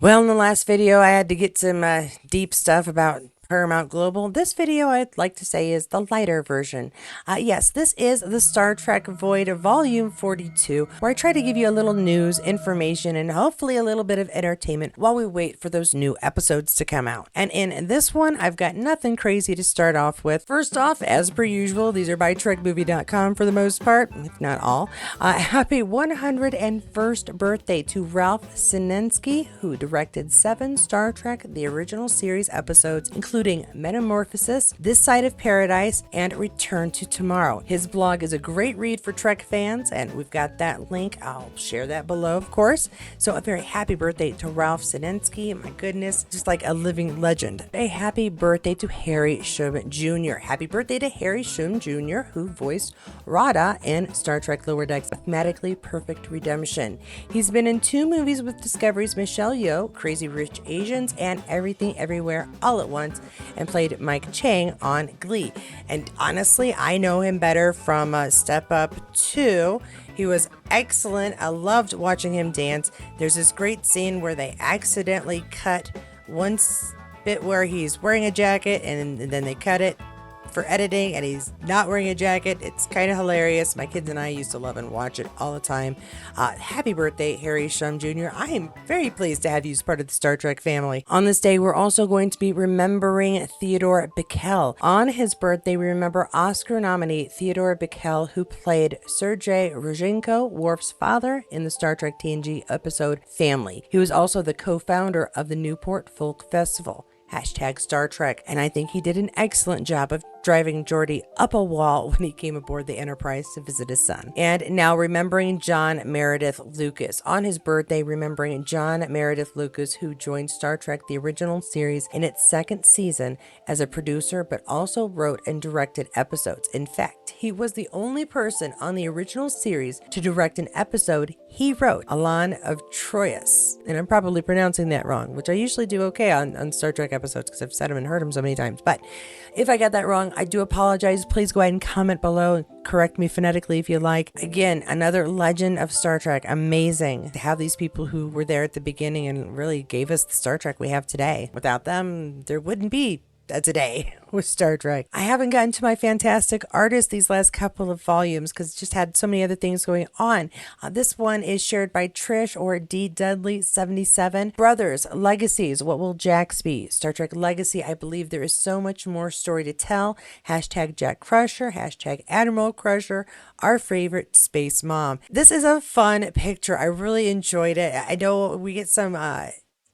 Well, in the last video, I had to get some deep stuff about Paramount Global. This video, I'd like to say, is the lighter version. Yes, this is the Star Trek Void Volume 42, where I try to give you a little news, information, and hopefully a little bit of entertainment while we wait for those new episodes to come out. And in this one, I've got nothing crazy to start off with. First off, as per usual, these are by TrekMovie.com for the most part, if not all. Happy 101st birthday to Ralph Senensky, who directed 7 Star Trek The Original Series episodes, including Metamorphosis, This Side of Paradise, and Return to Tomorrow. His blog is a great read for Trek fans, and we've got that link. I'll share that below, of course. So a very happy birthday to Ralph Senensky. My goodness, just like a living legend. A happy birthday to Harry Shum Jr. Happy birthday to Harry Shum Jr., who voiced Rada in Star Trek Lower Decks Mathematically Perfect Redemption. He's been in 2 movies with Discovery's Michelle Yeoh, Crazy Rich Asians, and Everything Everywhere All at Once, and played Mike Chang on Glee. And honestly, I know him better from Step Up 2. He was excellent. I loved watching him dance. There's this great scene where they accidentally cut one bit where he's wearing a jacket, and then they cut it for editing and he's not wearing a jacket. It's kind of hilarious. My kids and I used to love and watch it all the time. Happy birthday, Harry Shum Jr. I am very pleased to have you as part of the Star Trek family. On this day, we're also going to be remembering Theodore Bickel. On his birthday, we remember Oscar nominee Theodore Bickel, who played Sergei Rozhenko, Worf's father, in the Star Trek TNG episode Family. He was also the co-founder of the Newport Folk Festival. Hashtag Star Trek, and I think he did an excellent job of driving Geordi up a wall when he came aboard the Enterprise to visit his son. And now remembering John Meredith Lucas. On his birthday, remembering John Meredith Lucas, who joined Star Trek The Original Series in its 2nd season as a producer, but also wrote and directed episodes. In fact, he was the only person on the original series to direct an episode he wrote, Alan of Troyes. And I'm probably pronouncing that wrong, which I usually do okay on Star Trek episodes because I've said them and heard them so many times. But if I got that wrong, I do apologize. Please go ahead and comment below and correct me phonetically if you like. Again, another legend of Star Trek. Amazing to have these people who were there at the beginning and really gave us the Star Trek we have today. Without them, there wouldn't be today with Star Trek. I haven't gotten to my fantastic artist these last couple of volumes because just had so many other things going on. This one is shared by Trish or D Dudley 77. Brothers, Legacies, What Will Jax Be? Star Trek Legacy. I believe there is so much more story to tell. Hashtag Jack Crusher, hashtag Admiral Crusher, our favorite space mom. This is a fun picture. I really enjoyed it. I know we get some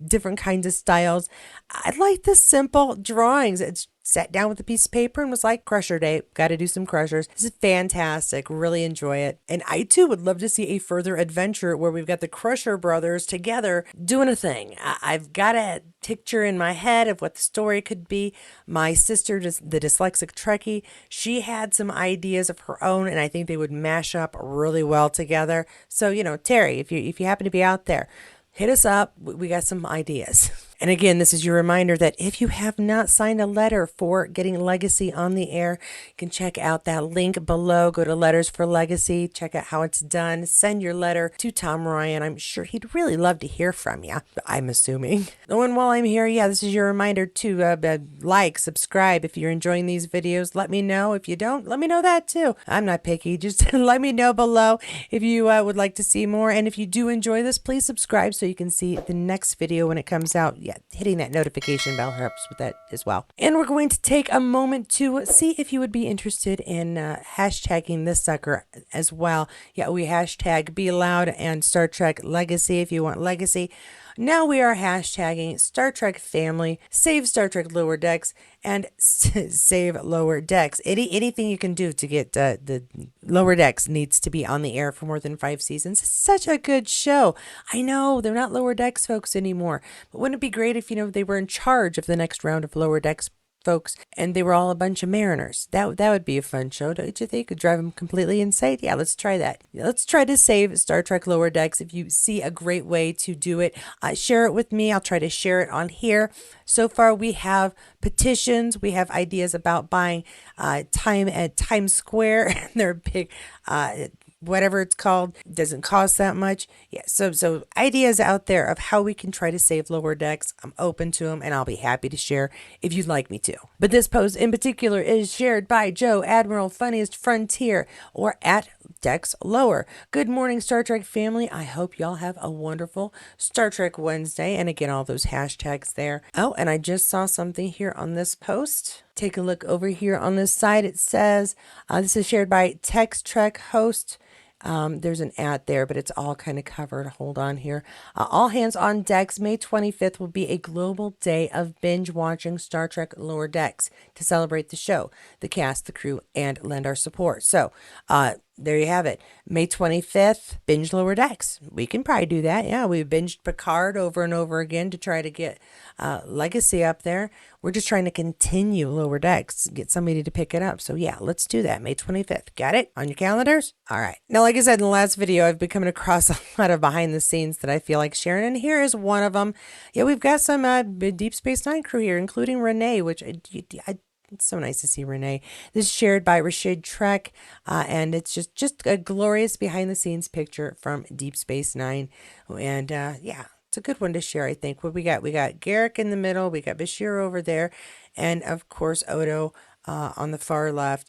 different kinds of styles. I like the simple drawings. It's sat down with a piece of paper and was like, Crusher Day, got to do some crushers. This is fantastic. Really enjoy it. And I too would love to see a further adventure where we've got the Crusher brothers together doing a thing. I've got a picture in my head of what the story could be. My sister, the dyslexic Trekkie, she had some ideas of her own, and I think they would mash up really well together. So, Terry, if you happen to be out there, hit us up. We got some ideas. And again, this is your reminder that if you have not signed a letter for getting Legacy on the air, you can check out that link below. Go to Letters for Legacy. Check out how it's done. Send your letter to Tom Ryan. I'm sure he'd really love to hear from you, I'm assuming. Oh, and while I'm here, this is your reminder to like, subscribe. If you're enjoying these videos, let me know. If you don't, let me know that too. I'm not picky. Just let me know below if you would like to see more. And if you do enjoy this, please subscribe so you can see the next video when it comes out. Hitting that notification bell helps with that as well. And we're going to take a moment to see if you would be interested in hashtagging this sucker as well. We hashtag Be Loud and Star Trek Legacy if you want Legacy. Now we are hashtagging Star Trek Family, Save Star Trek Lower Decks, and Save Lower Decks. Anything you can do to get the Lower Decks needs to be on the air for more than 5 seasons. It's such a good show. I know they're not Lower Decks folks anymore, but wouldn't it be great if they were in charge of the next round of Lower Decks folks and they were all a bunch of mariners? That would be a fun show, don't you think? Could drive them completely insane. Let's try that. Let's try to save Star Trek Lower Decks. If you see a great way to do it, share it with me. I'll try to share it on here. So far we have petitions, we have ideas about buying time at Times Square. They're big whatever it's called, doesn't cost that much. Yeah, so ideas out there of how we can try to save lower decks. I'm open to them, and I'll be happy to share if you'd like me to. But this post in particular is shared by Joe Admiral Funniest Frontier, or at Decks Lower. Good morning, Star Trek family. I hope y'all have a wonderful Star Trek Wednesday. And again, all those hashtags there. Oh, and I just saw something here on this post. Take a look over here on this side. It says, this is shared by Text Trek Host. There's an ad there, but it's all kind of covered. Hold on here. All hands on decks. May 25th will be a global day of binge watching Star Trek Lower Decks to celebrate the show, the cast, the crew, and lend our support. So, there you have it. May 25th, binge Lower Decks. We can probably do that. Yeah, we binged Picard over and over again to try to get Legacy up there. We're just trying to continue Lower Decks, get somebody to pick it up. So yeah, let's do that. May 25th. Got it on your calendars? All right. Now, like I said in the last video, I've been coming across a lot of behind the scenes that I feel like sharing, and here is one of them. Yeah, we've got some Deep Space Nine crew here, including Renee, which it's so nice to see Renee. This is shared by Rashid Trek, and it's just a glorious behind-the-scenes picture from Deep Space Nine. And yeah, it's a good one to share, I think. What we got? We got Garrick in the middle. We got Bashir over there. And, of course, Odo on the far left.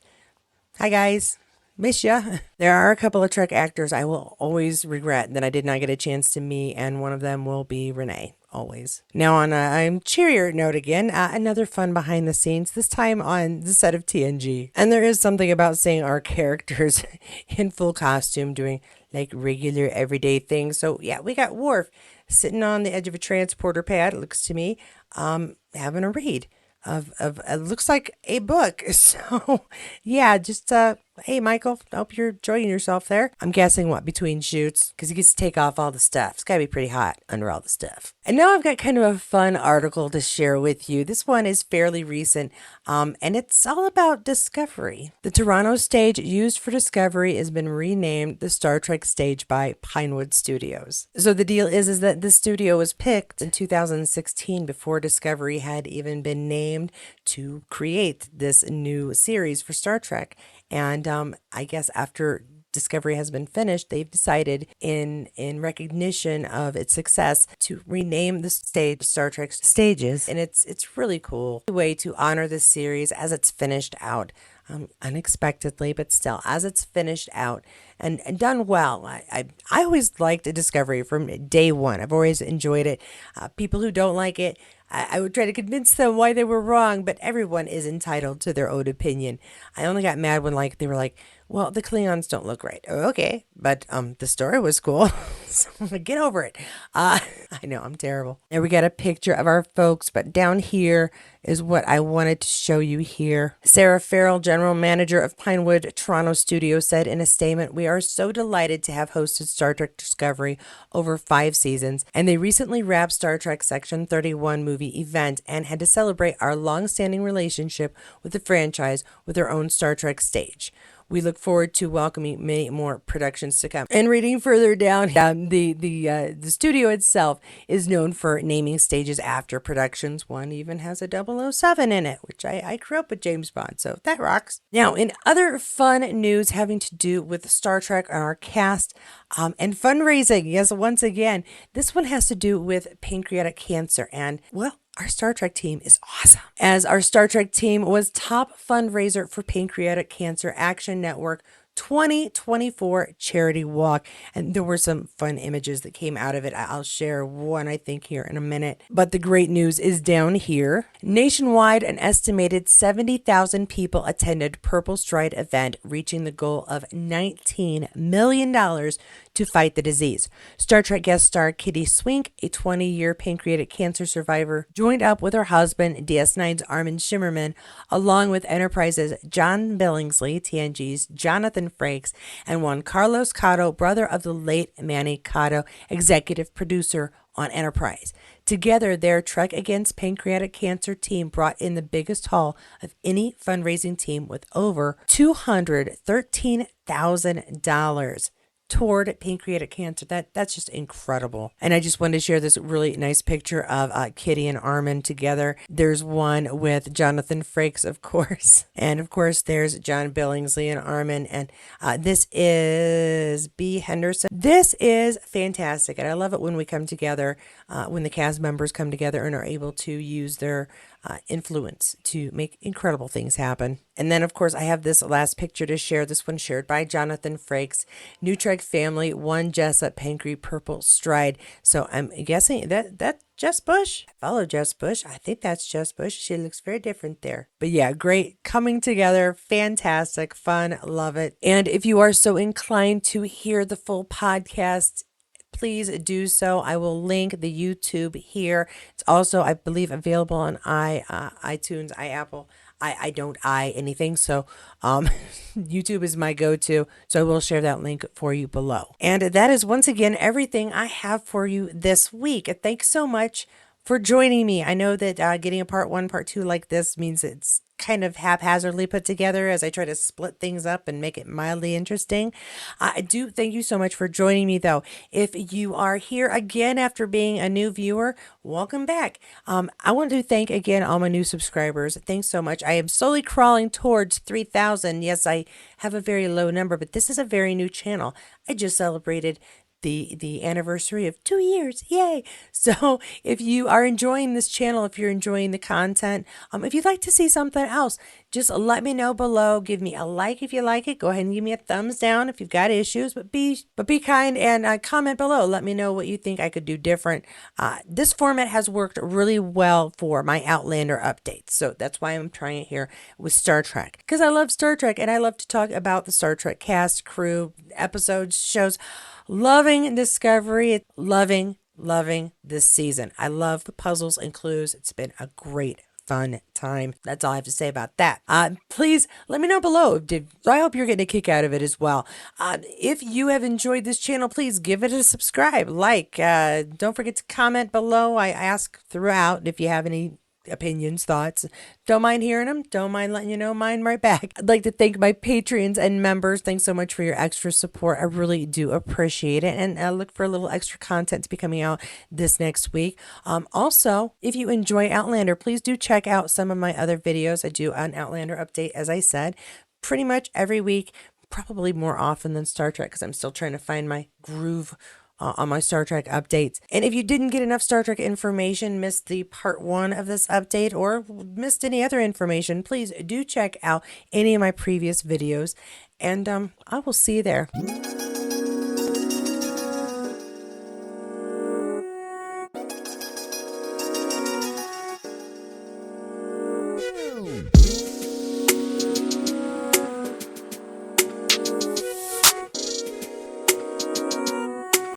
Hi, guys. Miss ya. There are a couple of Trek actors I will always regret that I did not get a chance to meet, and one of them will be Renee. Always. Now on a cheerier note again, another fun behind the scenes, this time on the set of TNG. And there is something about seeing our characters in full costume doing like regular everyday things. So yeah, we got Worf sitting on the edge of a transporter pad, it looks to me, having a read of it looks like a book. So yeah, just hey Michael, hope you're enjoying yourself there. I'm guessing what, between shoots, because he gets to take off all the stuff. It's gotta be pretty hot under all the stuff. And now I've got kind of a fun article to share with you. This one is fairly recent, and it's all about Discovery. The Toronto stage used for Discovery has been renamed the Star Trek stage by Pinewood Studios. So the deal is that the studio was picked in 2016 before Discovery had even been named to create this new series for Star Trek. And I guess after Discovery has been finished, they've decided in recognition of its success to rename the stage Star Trek Stages. And it's really cool way to honor this series as it's finished out. Unexpectedly, but still, as it's finished out and done well. I always liked Discovery from day one. I've always enjoyed it. People who don't like it, I would try to convince them why they were wrong, but everyone is entitled to their own opinion. I only got mad when they were like, well, the Klingons don't look right. Oh, okay, but the story was cool. So get over it. I know, I'm terrible. There we got a picture of our folks, but down here is what I wanted to show you here. Sarah Farrell, general manager of Pinewood Toronto Studio, said in a statement, "We are so delighted to have hosted Star Trek Discovery over 5 seasons, and they recently wrapped Star Trek Section 31 movie event and had to celebrate our long-standing relationship with the franchise with their own Star Trek stage. We look forward to welcoming many more productions to come." And reading further down, the studio itself is known for naming stages after productions. One even has a 007 in it, which I grew up with James Bond, so that rocks. Now, in other fun news having to do with Star Trek and our cast and fundraising, yes, once again, this one has to do with pancreatic cancer. And, well, our Star Trek team is awesome, as our Star Trek team was top fundraiser for Pancreatic Cancer Action Network 2024 charity walk. And there were some fun images that came out of it. I'll share one, I think, here in a minute. But the great news is down here. Nationwide, an estimated 70,000 people attended Purple Stride event, reaching the goal of $19 million to fight the disease. Star Trek guest star Kitty Swink, a 20-year pancreatic cancer survivor, joined up with her husband, DS9's Armin Shimerman, along with Enterprise's John Billingsley, TNG's Jonathan Frakes, and Juan Carlos Cotto, brother of the late Manny Cotto, executive producer on Enterprise. Together, their Trek Against Pancreatic Cancer team brought in the biggest haul of any fundraising team with over $213,000. toward pancreatic cancer. That's just incredible. And I just wanted to share this really nice picture of Kitty and Armin together. There's one with Jonathan Frakes, of course. And of course, there's John Billingsley and Armin. And this is B. Henderson. This is fantastic. And I love it when we come together, when the cast members come together and are able to use their influence to make incredible things happen. And then, of course, I have this last picture to share. This one shared by Jonathan Frakes. New Trek family, one Jessup, Pancreatic, purple stride. So I'm guessing that's Jess Bush. I follow Jess Bush. I think that's Jess Bush. She looks very different there. But yeah, great coming together. Fantastic. Fun. Love it. And if you are so inclined to hear the full podcast, please do so. I will link the YouTube here. It's also, I believe, available on iTunes, Apple. I don't anything, so YouTube is my go-to, so I will share that link for you below. And that is once again everything I have for you this week. Thanks so much for joining me. I know that getting a part 1, part 2 like this means it's kind of haphazardly put together as I try to split things up and make it mildly interesting. I do thank you so much for joining me, though. If you are here again after being a new viewer, welcome back. I want to thank again all my new subscribers. Thanks so much. I am slowly crawling towards 3,000. Yes, I have a very low number, but this is a very new channel. I just celebrated the anniversary of 2 years. Yay. So if you are enjoying this channel, if you're enjoying the content, if you'd like to see something else, just let me know below. Give me a like if you like it. Go ahead and give me a thumbs down if you've got issues, but be kind and comment below. Let me know what you think I could do different. This format has worked really well for my Outlander updates. So that's why I'm trying it here with Star Trek, because I love Star Trek and I love to talk about the Star Trek cast, crew, episodes, shows. Loving Discovery, loving this season. I love the puzzles and clues. It's been a great fun time. That's all I have to say about that. Please let me know below. I hope you're getting a kick out of it as well. If you have enjoyed this channel, please give it a subscribe, like. Don't forget to comment below. I ask throughout if you have any opinions, thoughts. Don't mind hearing them. Don't mind letting you know mine right back. I'd like to thank my patrons and members. Thanks so much for your extra support. I really do appreciate it. And I look for a little extra content to be coming out this next week. Also, if you enjoy Outlander, please do check out some of my other videos. I do an Outlander update, as I said, pretty much every week, probably more often than Star Trek because I'm still trying to find my groove on my Star Trek updates. And if you didn't get enough Star Trek information, missed the part 1 of this update, or missed any other information, please do check out any of my previous videos. And I will see you there.